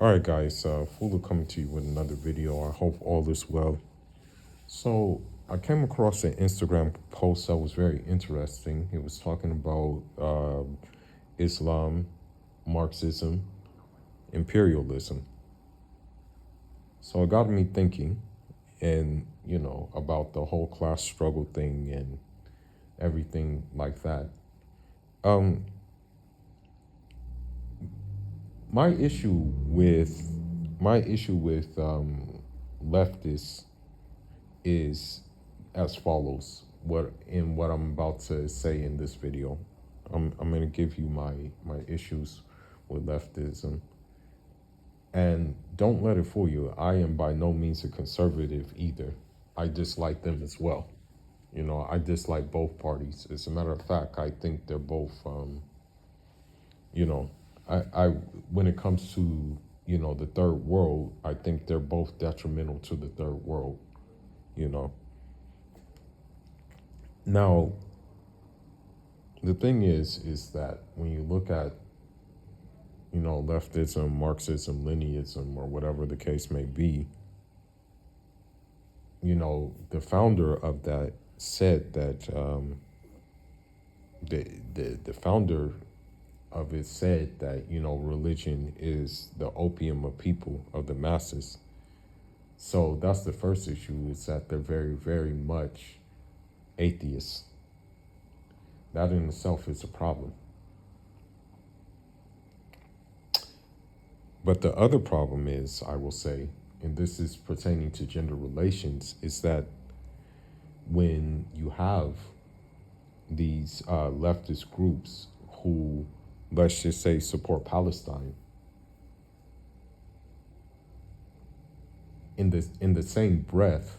All right, guys, Fuller coming to you with another video. I hope all is well. So I came across an Instagram post that was very interesting. It was talking about Islam, Marxism, imperialism. So it got me thinking, and about the whole class struggle thing and everything like that. Um, my issue with leftists is as follows. What I'm about to say in this video, I'm going to give you my issues with leftism, and don't let it fool you. I am by no means a conservative either. I dislike them as well. I dislike both parties. As a matter of fact, I think they're both. You know, I when it comes to the third world, I think they're both detrimental to the third world. You know. Now, the thing is that when you look at, leftism, Marxism, Leninism, or whatever the case may be, the founder of that said that the founder of it said that, religion is the opium of people, of the masses. So that's the first issue, is that they're very, very much atheists. That in itself is a problem. But the other problem is, I will say, and this is pertaining to gender relations, is that when you have these leftist groups who, let's just say, support Palestine, in the same breath,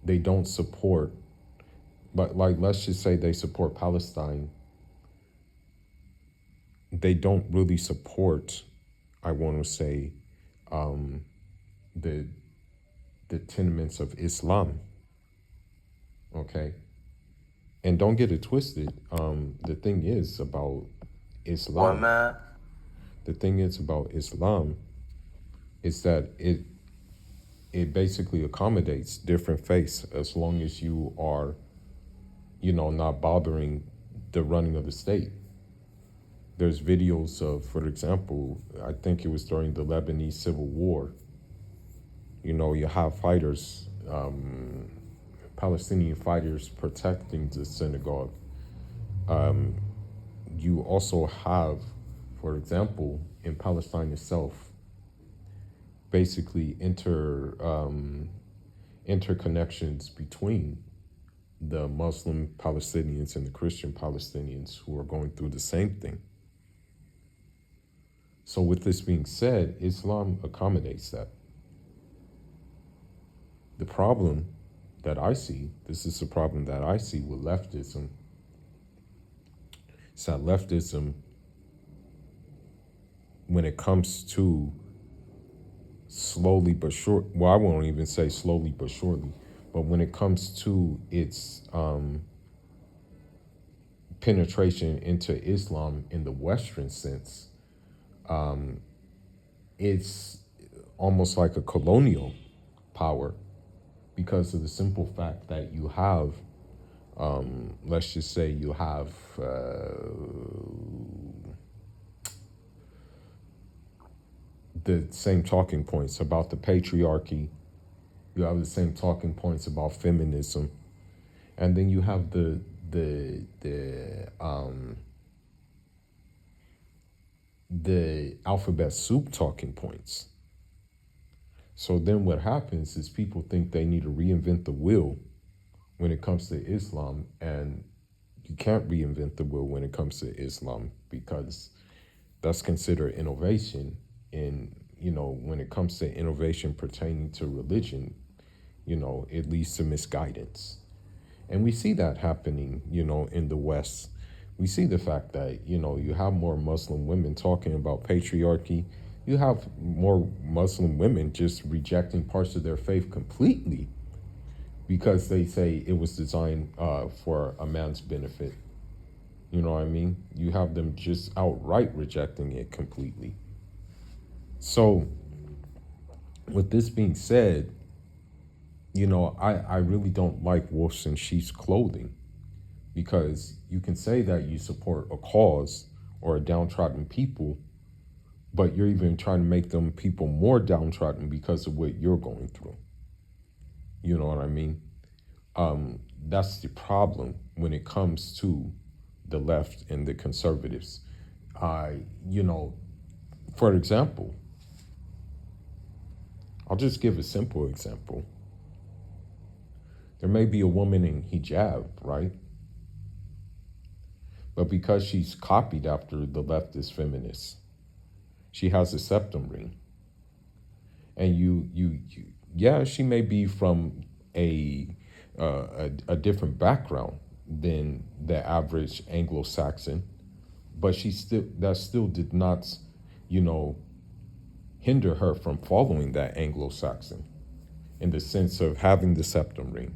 they don't support, but like, let's just say they support Palestine, they don't really support, I want to say, the tenements of Islam. Okay. And don't get it twisted. The thing is about Islam. The thing is about Islam is that it basically accommodates different faiths, as long as you are, not bothering the running of the state. There's videos of, for example, I think it was during the Lebanese Civil War. You have fighters, Palestinian fighters protecting the synagogue. You also have, for example, in Palestine itself, basically interconnections between the Muslim Palestinians and the Christian Palestinians who are going through the same thing. So with this being said, Islam accommodates that. The problem that I see, this is the problem that I see with leftism, is that leftism, when it comes to slowly but sure, well, I won't even say slowly but surely, but when it comes to its penetration into Islam in the Western sense, it's almost like a colonial power, because of the simple fact that you have, let's just say you have the same talking points about the patriarchy, you have the same talking points about feminism, and then you have the alphabet soup talking points. So then what happens is people think they need to reinvent the wheel when it comes to Islam, and you can't reinvent the wheel when it comes to Islam, because that's considered innovation. And, when it comes to innovation pertaining to religion, it leads to misguidance. And we see that happening, in the West. We see the fact that, you have more Muslim women talking about patriarchy. You have more Muslim women just rejecting parts of their faith completely because they say it was designed for a man's benefit. You know what I mean? You have them just outright rejecting it completely. So, with this being said, I really don't like wolves in sheep's clothing, because you can say that you support a cause or a downtrodden people, but you're even trying to make them people more downtrodden because of what you're going through. You know what I mean? That's the problem when it comes to the left and the conservatives. I, you know, for example, I'll just give a simple example. There may be a woman in hijab, right? But because she's copied after the leftist feminists, she has a septum ring. And yeah, she may be from a, a different background than the average Anglo-Saxon, but that still did not, you know, hinder her from following that Anglo-Saxon in the sense of having the septum ring,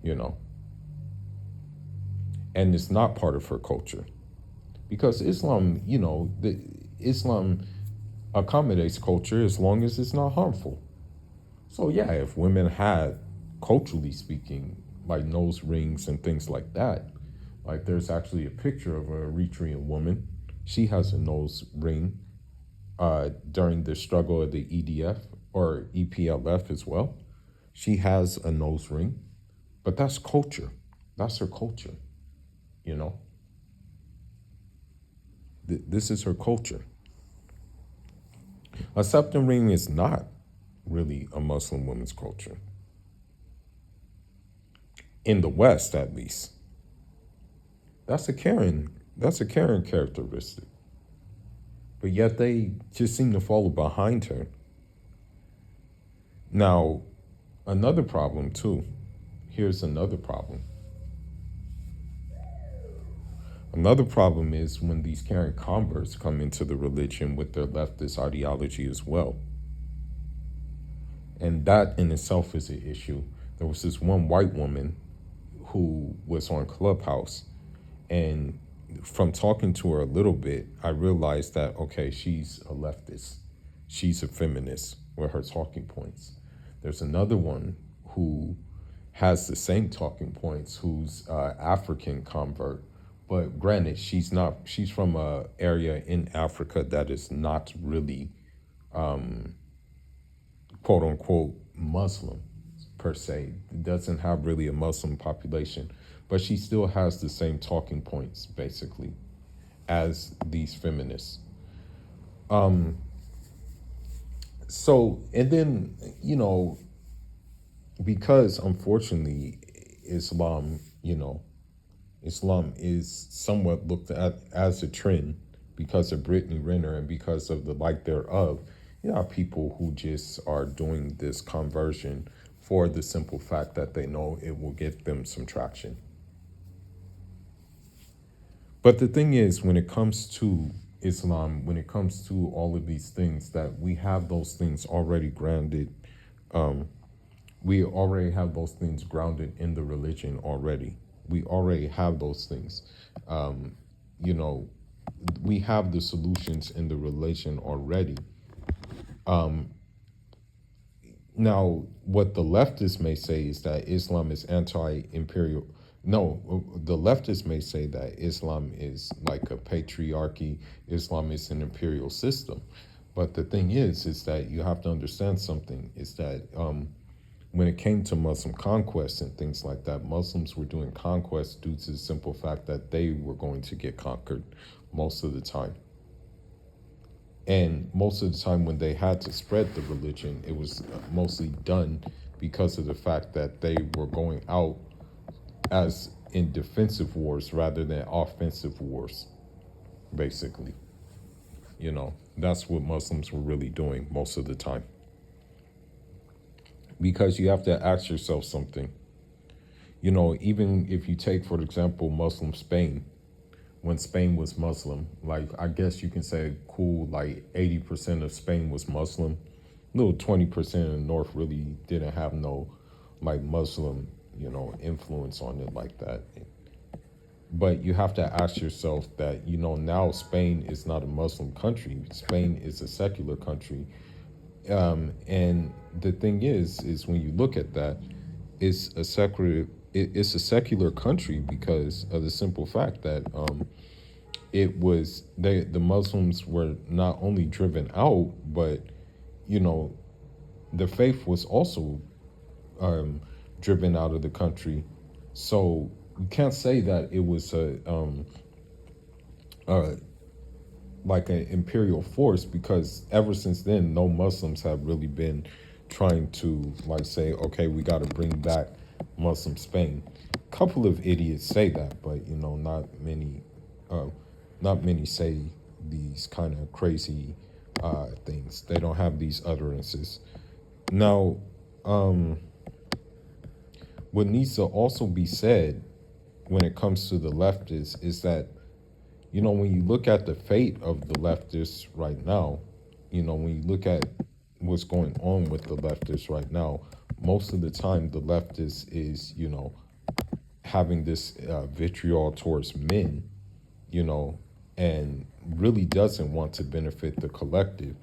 you know, and it's not part of her culture, because Islam, the Islam accommodates culture as long as it's not harmful. So yeah, if women had, culturally speaking, like nose rings and things like that, like there's actually a picture of an Eritrean woman. She has a nose ring during the struggle of the EDF or EPLF as well. She has a nose ring, but that's culture. That's her culture, you know? This is her culture. A septum ring is not really a Muslim woman's culture, in the West at least. That's a Karen characteristic. But yet they just seem to follow behind her. Now, another problem too. Here's another problem. Another problem is when these Karen converts come into the religion with their leftist ideology as well. And that in itself is an issue. There was this one white woman who was on Clubhouse, and from talking to her a little bit, I realized that, okay, she's a leftist. She's a feminist with her talking points. There's another one who has the same talking points, who's African convert, but granted, she's from a area in Africa that is not really quote unquote Muslim per se. It doesn't have really a Muslim population, but she still has the same talking points basically as these feminists. So, and then, because unfortunately Islam, Islam is somewhat looked at as a trend because of Brittany Renner and because of the like thereof. You have people who just are doing this conversion for the simple fact that they know it will get them some traction. But the thing is, when it comes to Islam, when it comes to all of these things, that we have those things already grounded. We already have those things grounded in the religion already. We already have those things. You know, we have the solutions in the religion already. Now, what the leftists may say is that Islam is anti-imperial. No, the leftists may say that Islam is like a patriarchy. Islam is an imperial system. But the thing is that you have to understand something, is that when it came to Muslim conquest and things like that, Muslims were doing conquest due to the simple fact that they were going to get conquered most of the time. And most of the time when they had to spread the religion, it was mostly done because of the fact that they were going out as in defensive wars rather than offensive wars, basically. That's what Muslims were really doing most of the time. Because you have to ask yourself something. Even if you take, for example, Muslim Spain, when Spain was Muslim, like I guess you can say cool, like 80% of Spain was Muslim. Little 20% in the north really didn't have no like Muslim, influence on it like that. But you have to ask yourself that, now Spain is not a Muslim country. Spain is a secular country. And the thing is when you look at that, it's a secular country because of the simple fact that the Muslims were not only driven out, but you know the faith was also um, driven out of the country. So you can't say that it was uh, like an imperial force, because ever since then, no Muslims have really been trying to like say, okay, we got to bring back Muslim Spain. A couple of idiots say that, but uh, not many say these kind of crazy things. They don't have these utterances. Now, what needs to also be said when it comes to the leftists is that, when you look at the fate of the leftists right now, when you look at what's going on with the leftists right now, most of the time the leftist is, having this vitriol towards men, you know, and really doesn't want to benefit the collective.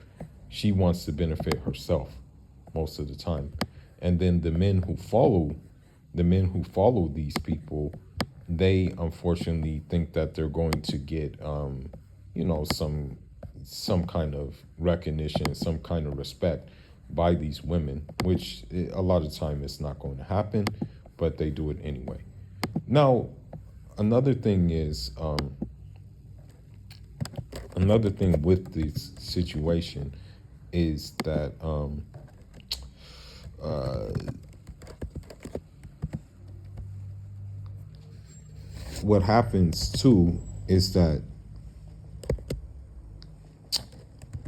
She wants to benefit herself most of the time. And then the men who follow these people, they unfortunately think that they're going to get some kind of recognition, some kind of respect by these women, which a lot of time is not going to happen, but they do it anyway. Now, another thing is another thing with this situation is that what happens too is that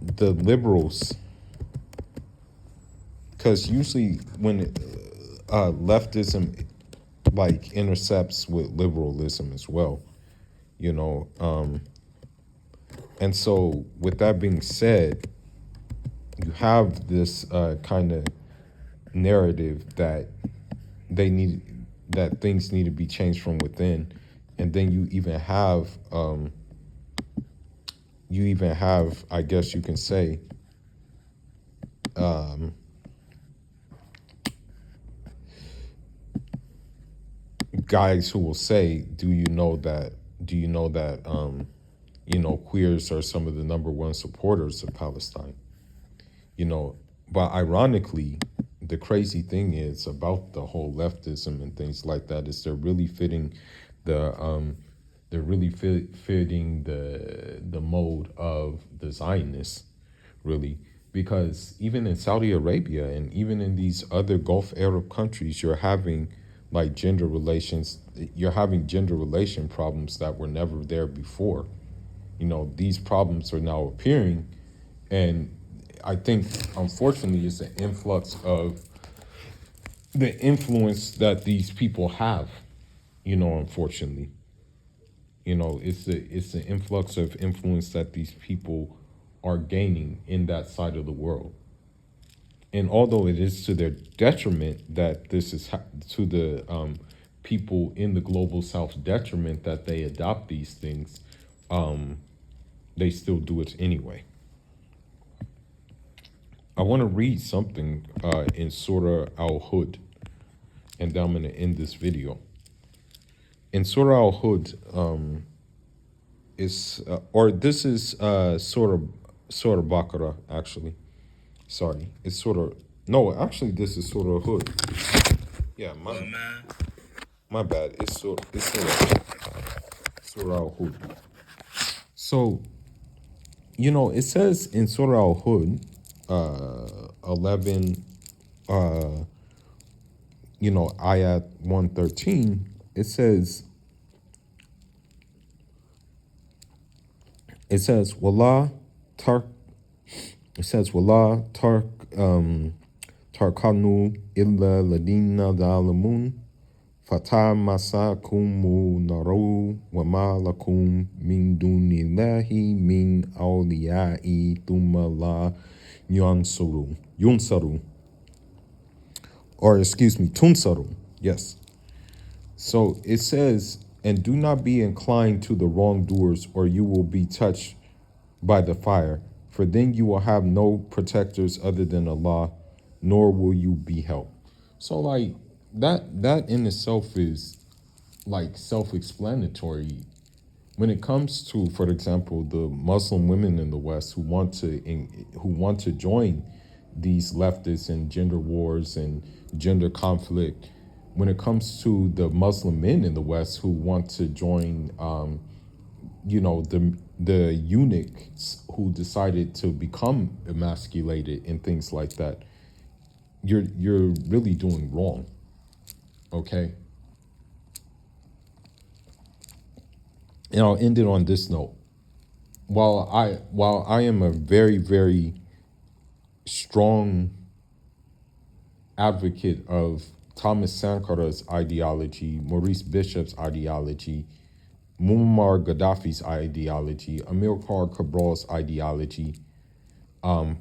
the liberals, because usually when leftism like intercepts with liberalism as well, you know. And so, with that being said, you have this kind of narrative that they need that things need to be changed from within, and then you even have, I guess you can say, guys who will say, do you know that queers are some of the number one supporters of Palestine? you know but ironically, the crazy thing is about the whole leftism and things like that is they're really fitting the mode of the Zionists, really, because even in Saudi Arabia and even in these other Gulf Arab countries, you're having gender relation problems that were never there before. These problems are now appearing, and I think, unfortunately, it's the influx of the influence that these people have. Unfortunately, it's the influx of influence that these people are gaining in that side of the world. And although it is to their detriment that this is to the people in the global South detriment that they adopt these things, they still do it anyway. I want to read something in Surah Al-Hud, and then I'm going to end this video. In Surah Al-Hud, this is Surah Baqarah, actually. Sorry, it's no, actually, this is Surah Hud. Yeah, my bad. It's Surah Al-Hud. So, it says in Surah Al-Hud, 11, ayat 113, it says Wallah tark tarkanu illa ladina zalamun fata masakumu naru wa ma lakum min dunillahi min awliyai thumma la yunsaru, or excuse me, tunsaru. Yes. So it says, And do not be inclined to the wrongdoers, or you will be touched by the fire. For then you will have no protectors other than Allah, nor will you be helped. So like that in itself is like self-explanatory when it comes to, for example, the Muslim women in the West who want to join these leftists and gender wars and gender conflict. When it comes to the Muslim men in the West who want to join, the eunuchs who decided to become emasculated and things like that, you're really doing wrong. Okay, and I'll end it on this note. While I am a very, very strong advocate of Thomas Sankar's ideology, Maurice Bishop's ideology, Muammar Gaddafi's ideology, Amilcar Cabral's ideology,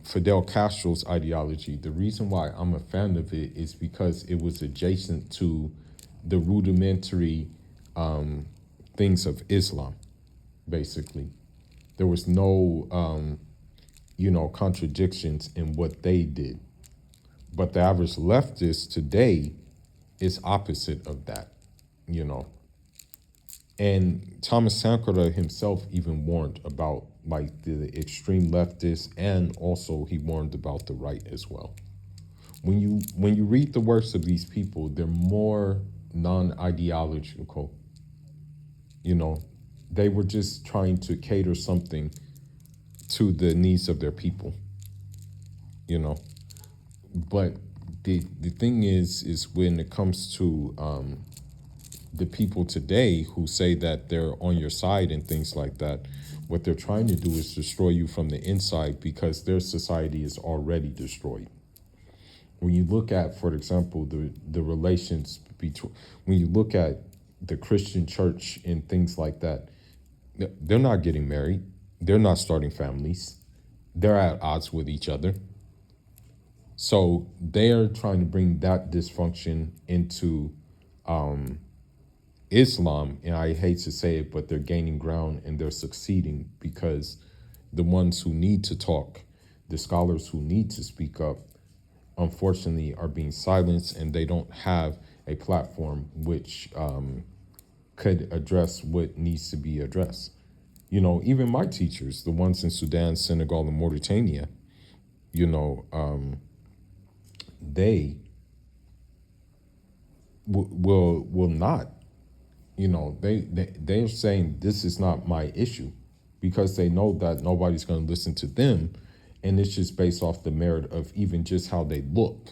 Fidel Castro's ideology. The reason why I'm a fan of it is because it was adjacent to the rudimentary things of Islam, basically. There was no, contradictions in what they did. But the average leftist today is opposite of that, you know. And Thomas Sankara himself even warned about like the extreme leftists, and also he warned about the right as well. When you read the works of these people, they're more non-ideological. You know, they were just trying to cater something to the needs of their people. You know, but the thing is when it comes to the people today who say that they're on your side and things like that, what they're trying to do is destroy you from the inside because their society is already destroyed. When you look at, for example, the relations between, when you look at the Christian church and things like that, they're not getting married. They're not starting families. They're at odds with each other. So they're trying to bring that dysfunction into Islam, and I hate to say it, but they're gaining ground and they're succeeding because the ones who need to talk, the scholars who need to speak up, unfortunately are being silenced, and they don't have a platform which could address what needs to be addressed. You know, even my teachers, the ones in Sudan, Senegal, and Mauritania, you know, they will not. You know, they're saying this is not my issue because they know that nobody's going to listen to them, and it's just based off the merit of even just how they look.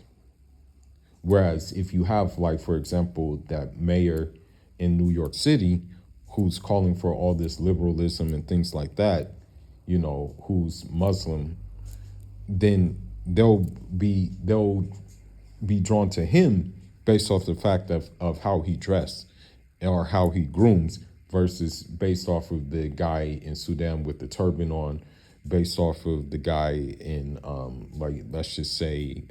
Whereas if you have, like, for example, that mayor in New York City who's calling for all this liberalism and things like that, you know, who's Muslim, then they'll be drawn to him based off the fact of how he dressed or how he grooms versus based off of the guy in Sudan with the turban on, based off of the guy in like, let's just say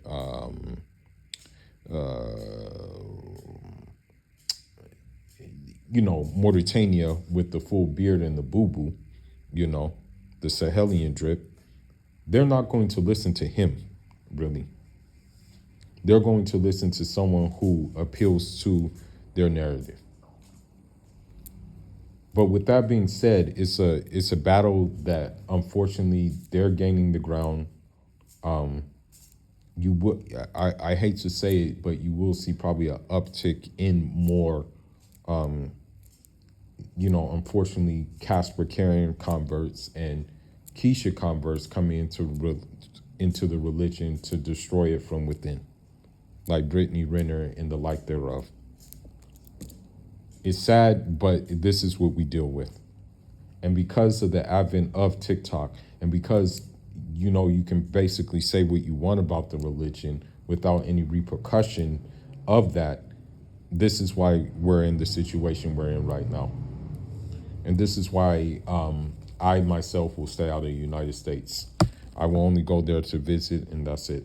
Mauritania with the full beard and the boo-boo, you know, the Sahelian drip. They're not going to listen to him, really. They're going to listen to someone who appeals to their narrative. But with that being said, it's a battle that unfortunately they're gaining the ground. You would I hate to say it, but you will see probably an uptick in more, unfortunately, Casper carrying converts and Keisha converts coming into the religion to destroy it from within, like Brittany Renner and the like thereof. It's sad, but this is what we deal with. And because of the advent of TikTok, and because, you can basically say what you want about the religion without any repercussion of that, this is why we're in the situation we're in right now. And this is why I myself will stay out of the United States. I will only go there to visit, and that's it.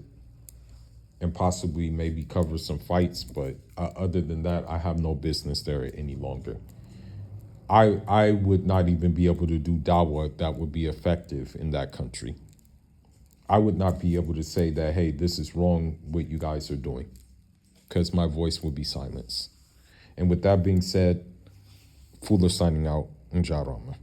And possibly maybe cover some fights, but other than that, I have no business there any longer. I would not even be able to do dawah that would be effective in that country. I would not be able to say that, hey, this is wrong what you guys are doing, because my voice would be silenced. And with that being said, Fuller signing out, Njarama.